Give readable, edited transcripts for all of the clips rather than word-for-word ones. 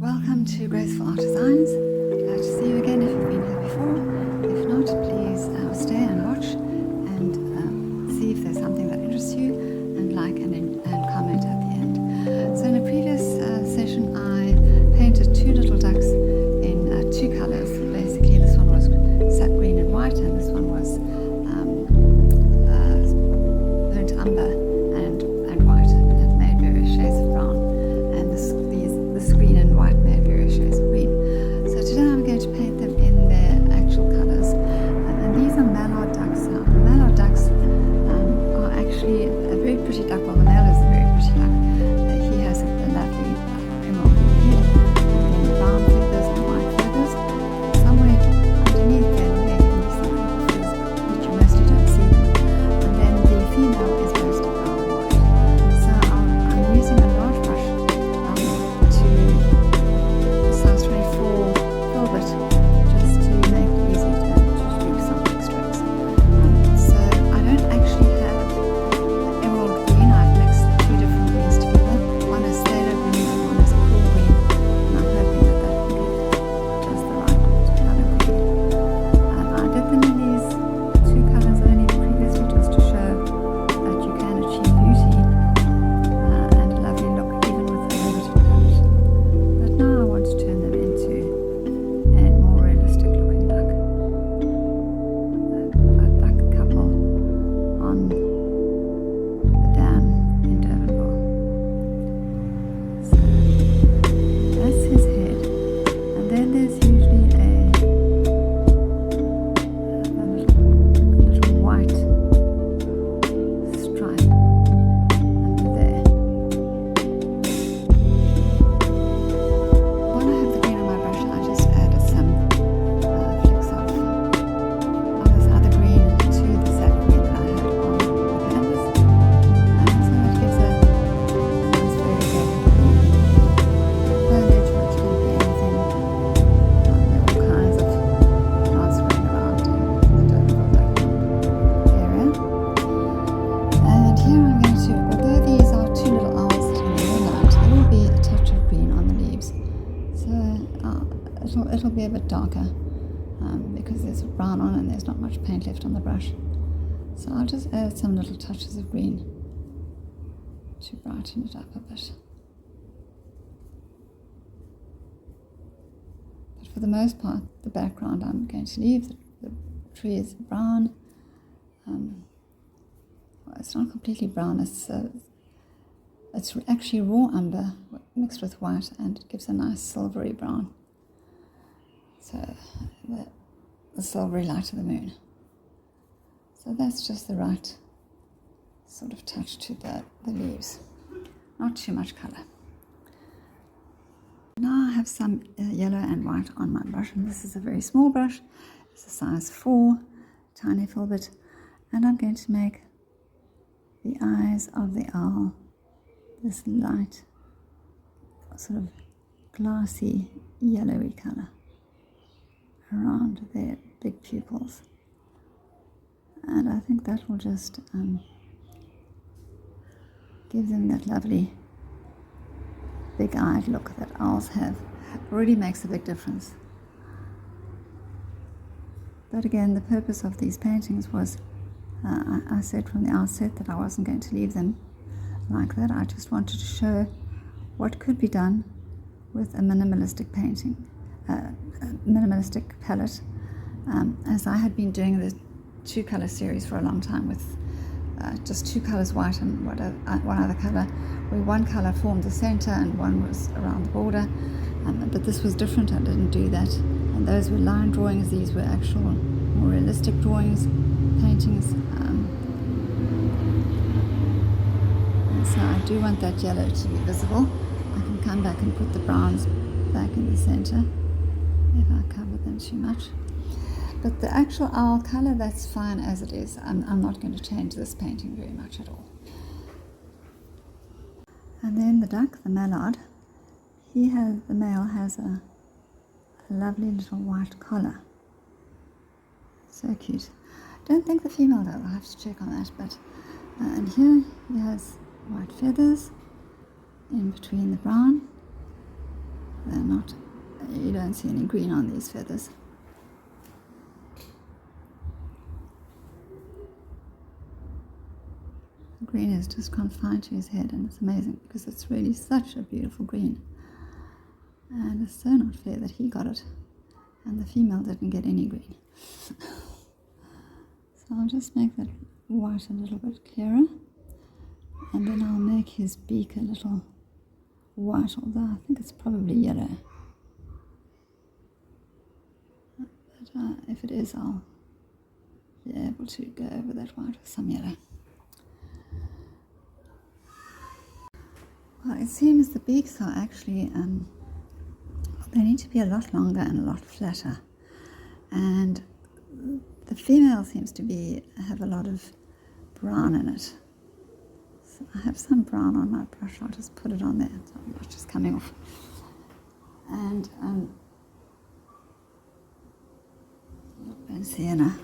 Welcome to Graceful Artisans. Glad to see you again if you've been here before. If not, please stay and watch and see if there's something that interests you and like and comment at the end. So in a previous session I painted two little ducks in two colours. Basically this one was sap green and white and this one was burnt umber and white, and it made various shades of brown, and this green and white made various shades of green. So today I'm going to paint them in their actual colours, and these are mallard ducks. Now the mallard ducks are actually a very pretty duck. Well, the male is a very pretty duck. He has a lovely emerald blue head and brown feathers and white feathers. Somewhere underneath them there can be some feathers, but you mostly don't see them. And then the female is mostly brown and white. So I'm using a large brush to size 24 velvet, just to make it easy to do some quick strokes. So I don't actually have emerald green. I've mixed two different greens together. One is Staler green and one is a cool green, and I'm hoping that that will give just the right colour green. I did them in these two colours only previously, just to show that you can achieve beauty and a lovely look even with a limited palette. But now I want to turn them into a more realistic looking duck. A duck couple on the dam in Durbanville. So that's his head, and then there's usually a little white stripe under there. When I have the green on my brush, I just added some flecks of this other green to the sap green that I had on the canvas, so it gives a nice variegated foliage, which can be anything. There are all kinds of plants growing around in the Durbanville area. And here I'm going to, although these are two little owls sitting in the moonlight, there will be a touch of green on the leaves. So it'll be a bit darker because there's brown on and there's not much paint left on the brush. So I'll just add some little touches of green to brighten it up a bit. But for the most part, the background I'm going to leave. The tree is brown. Well, it's not completely brown. It's actually raw umber mixed with white, and it gives a nice silvery brown. So the silvery light of the moon. So that's just the right sort of touch to the leaves. Not too much colour. Now I have some yellow and white on my brush, and this is a very small brush. It's a size 4, tiny filbert, and I'm going to make the eyes of the owl this light, sort of glassy yellowy colour around their big pupils, and I think that will just give them that lovely big-eyed look that owls have. It really makes a big difference. But again, the purpose of these paintings was, I said from the outset that I wasn't going to leave them like that. I just wanted to show what could be done with a minimalistic painting, a minimalistic palette, as I had been doing the two colour series for a long time with just two colours, white and one other colour, where one colour formed the centre and one was around the border, but this was different. I didn't do that, and those were line drawings. These were actual more realistic drawings, paintings. So I do want that yellow to be visible. I can come back and put the browns back in the center if I cover them too much. But the actual owl color, that's fine as it is. I'm not going to change this painting very much at all. And then the duck, the mallard, the male has a lovely little white collar. So cute. Don't think the female though, I'll have to check on that. But and here he has white feathers in between the brown, They're not, you don't see any green on these feathers. The green is just confined to his head, and it's amazing because it's really such a beautiful green. And it's so not fair that he got it and the female didn't get any green. So I'll just make that white a little bit clearer, and then I'll make his beak a little white, although I think it's probably yellow. But if it is, I'll be able to go over that white with some yellow. Well, it seems the beaks are actually, they need to be a lot longer and a lot flatter. And the female seems to have a lot of brown in it. So I have some brown on my brush. I'll just put it on there. So I'm not just coming off. And sienna.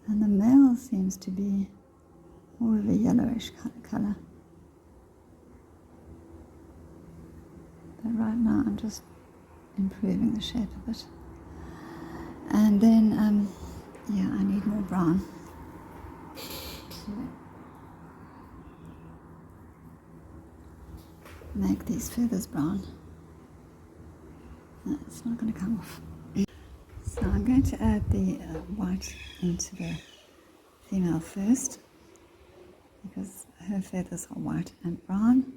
And the male seems to be more of a yellowish color. But right now I'm just improving the shape of it. And then, yeah, I need more brown to make these feathers brown. No, it's not going to come off. So I'm going to add the white into the female first, because her feathers are white and brown,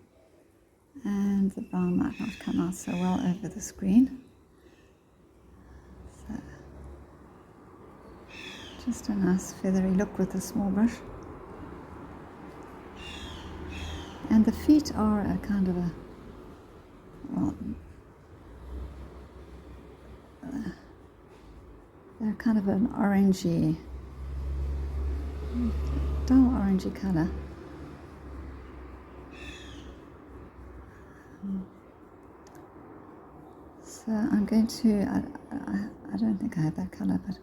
and the brown might not come out so well over the screen. So just a nice feathery look with a small brush. And the feet are a kind of a, well, they're kind of an orangey, dull orangey colour. So I'm going to, I don't think I have that colour, but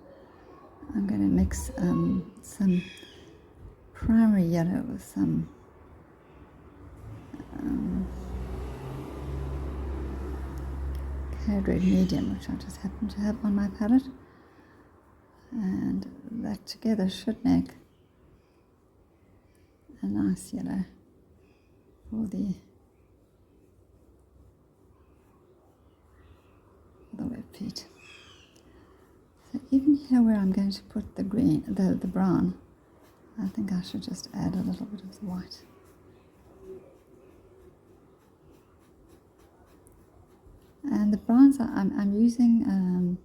I'm going to mix some primary yellow with some Code Red Medium, which I just happen to have on my palette. And that together should make a nice yellow for the web feet. So even here where I'm going to put the green, the brown, I think I should just add a little bit of the white. And the browns, I'm using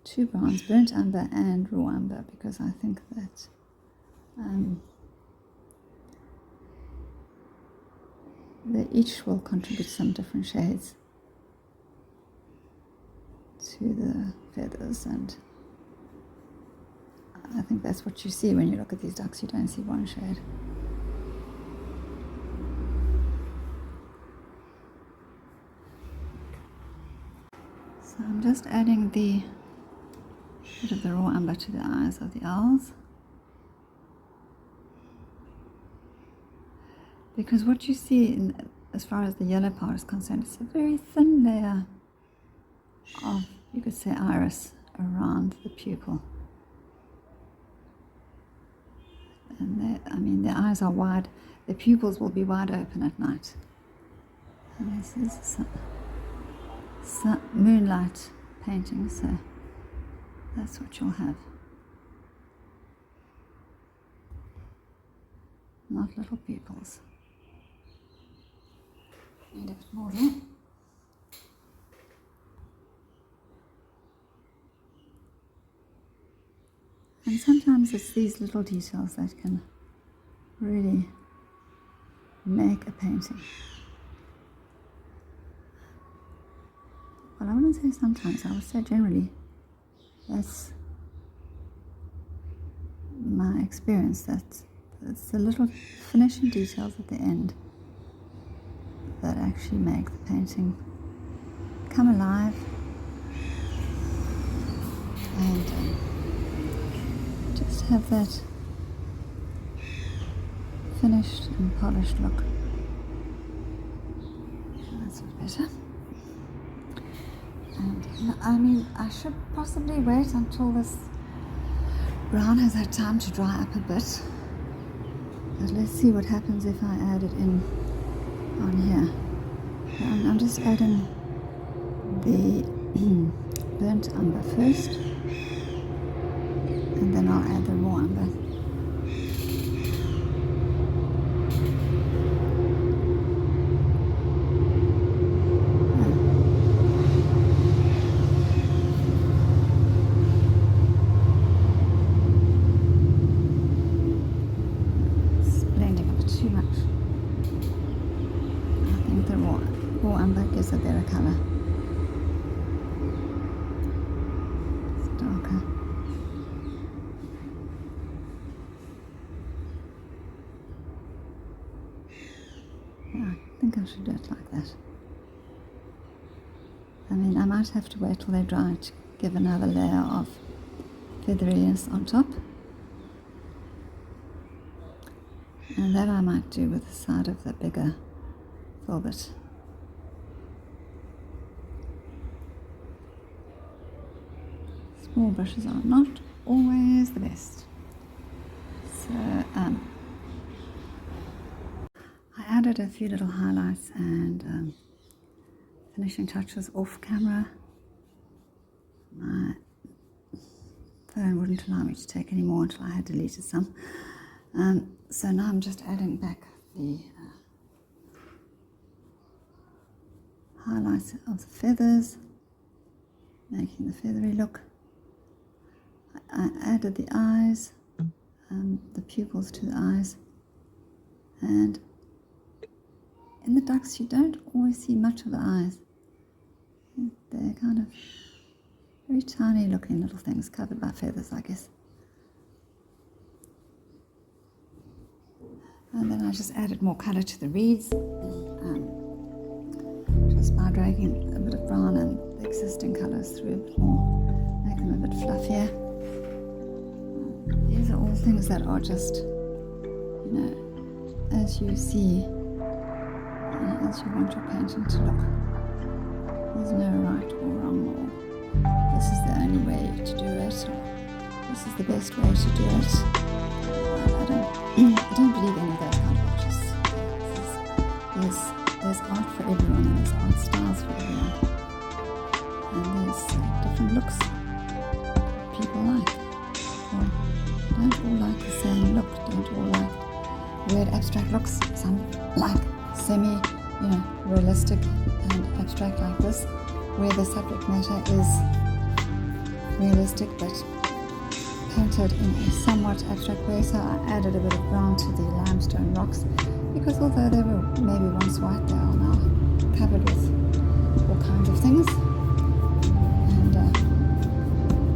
two browns, burnt umber and raw umber, because I think that they each will contribute some different shades to the feathers, and I think that's what you see when you look at these ducks. You don't see one shade. So I'm just adding the bit of the raw umber to the eyes of the owls, because what you see as far as the yellow part is concerned, it's a very thin layer of, you could say, iris around the pupil. And their eyes are wide, their pupils will be wide open at night. And this is some moonlight painting, so that's what you'll have. Not little pupils. Need a bit more there. And sometimes it's these little details that can really make a painting. Well, I wouldn't say sometimes, I would say generally. That's my experience, that it's the little finishing details at the end that actually make the painting come alive and just have that finished and polished look. That's better. And I mean, I should possibly wait until this brown has had time to dry up a bit. But let's see what happens if I add it in on here. And I'm just adding the burnt umber first, and then I'll add the raw umber. It's blending a bit too much. I think the raw umber gives a better color. It's darker. Yeah, I think I should do it like that. I mean, I might have to wait till they dry to give another layer of featheriness on top. And that I might do with the side of the bigger filbert. Small brushes are not always the best. So I added a few little highlights and finishing touches off camera. My phone wouldn't allow me to take any more until I had deleted some. So now I'm just adding back the highlights of the feathers, making the feathery look. I added the eyes, the pupils to the eyes, and in the ducks you don't always see much of the eyes. They're kind of very tiny looking little things covered by feathers, I guess. And then I just added more colour to the reeds, just by dragging a bit of brown and the existing colours through a bit more, make them a bit fluffier. These are all things that are just, you know, as you see, as you want your painting to look. There's no right or wrong, or this is the only way to do it, or this is the best way to do it. I don't believe any of those kind of artists. There's art for everyone, and there's art styles for everyone, and there's different looks people like. Or don't all like the same look. Don't all like weird abstract looks. Some like realistic and abstract like this, where the subject matter is realistic but painted in a somewhat abstract way. So I added a bit of brown to the limestone rocks, because although they were maybe once white, they are now covered with all kinds of things, and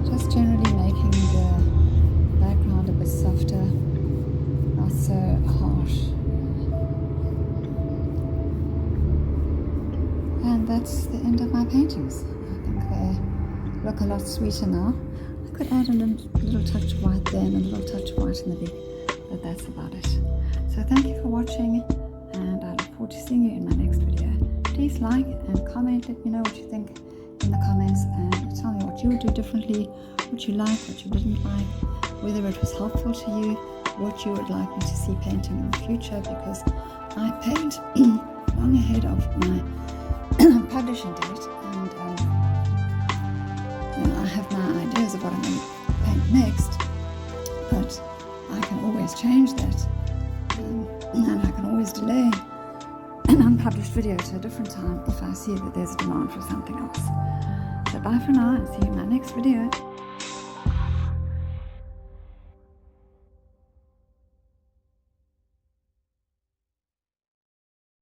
just generally making the background a bit softer, not so harsh. And that's the end of my paintings. I think they look a lot sweeter now. I could add a little touch of white there and a little touch of white in the beak, but that's about it. So thank you for watching, and I look forward to seeing you in my next video. Please like and comment, let me know what you think in the comments, and tell me what you would do differently, what you liked, what you didn't like, whether it was helpful to you, what you would like me to see painting in the future, because I paint long ahead of my publishing date, and I have my ideas of what I'm going to paint next, but I can always change that, and I can always delay an unpublished video to a different time if I see that there's a demand for something else. So bye for now, and see you in my next video.